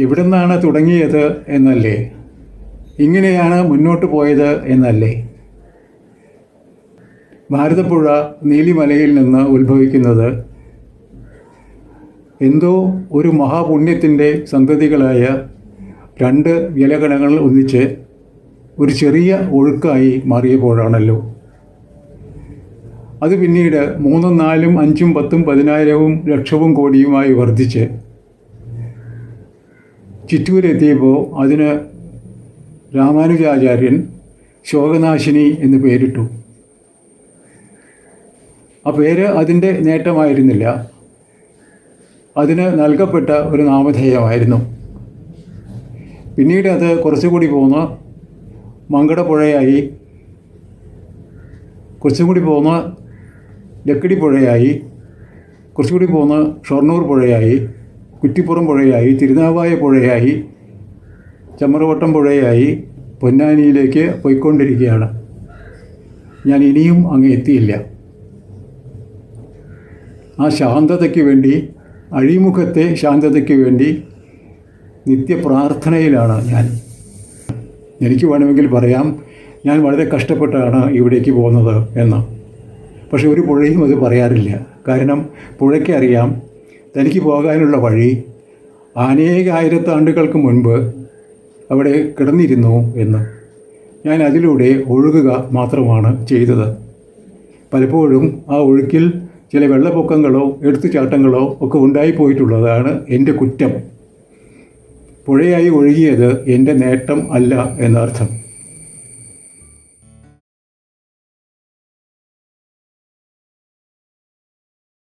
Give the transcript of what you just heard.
എവിടെ നിന്നാണ് തുടങ്ങിയത് എന്നല്ലേ, ഇങ്ങനെയാണ് മുന്നോട്ട് പോയത് എന്നല്ലേ. ഭാരതപ്പുഴ നീലിമലയിൽ നിന്ന് ഉത്ഭവിക്കുന്നത് എന്തോ ഒരു മഹാപുണ്യത്തിൻ്റെ സന്തതികളായ രണ്ട് ജലഗണങ്ങൾ ഒന്നിച്ച് ഒരു ചെറിയ ഒഴുക്കായി മാറിയപ്പോഴാണല്ലോ. അത് പിന്നീട് 3, 4, 5, 10, 10,000, ലക്ഷവും കോടിയുമായി വർദ്ധിച്ച് ചിറ്റൂരെത്തിയപ്പോൾ അതിന് രാമാനുജാചാര്യൻ ശോകനാശിനി എന്ന് പേരിട്ടു. ആ പേര് അതിൻ്റെ നേട്ടമായിരുന്നില്ല, അതിന് നൽകപ്പെട്ട ഒരു നാമധേയമായിരുന്നു. പിന്നീട് അത് കുറച്ചുകൂടി പോന്ന് മങ്കടപ്പുഴയായി, കുറച്ചുകൂടി പോന്ന് ലക്കിടി പുഴയായി, കുറച്ചുകൂടി പോന്ന് ഷൊർണൂർ പുഴയായി, കുറ്റിപ്പുറം പുഴയായി, തിരുനാവായ പുഴയായി, ചമ്മറവട്ടം പുഴയായി പൊന്നാനിയിലേക്ക് പോയിക്കൊണ്ടിരിക്കുകയാണ്. ഞാൻ ഇനിയും അങ്ങ് എത്തിയില്ല. ആ ശാന്തതയ്ക്ക് വേണ്ടി, അഴിമുഖത്തെ ശാന്തതയ്ക്ക് വേണ്ടി നിത്യപ്രാർത്ഥനയിലാണ് ഞാൻ. എനിക്ക് വേണമെങ്കിൽ പറയാം ഞാൻ വളരെ കഷ്ടപ്പെട്ടാണ് ഇവിടേക്ക് പോകുന്നത് എന്ന്. പക്ഷെ ഒരു പുഴയും അത് പറയാറില്ല. കാരണം പുഴയ്ക്ക് അറിയാം തനിക്ക് പോകാനുള്ള വഴി അനേക ആയിരത്താണ്ടുകൾക്ക് മുൻപ് അവിടെ കിടന്നിരുന്നു എന്ന്. ഞാൻ അതിലൂടെ ഒഴുകുക മാത്രമാണ് ചെയ്തത്. പലപ്പോഴും ആ ഒഴുക്കിൽ ചില വെള്ളപ്പൊക്കങ്ങളോ എടുത്തുചാട്ടങ്ങളോ ഒക്കെ ഉണ്ടായിപ്പോയിട്ടുള്ളതാണ് എൻ്റെ കുറ്റം. പുഴയായി ഒഴുകിയത് എൻ്റെ നേട്ടം അല്ല എന്നർത്ഥം.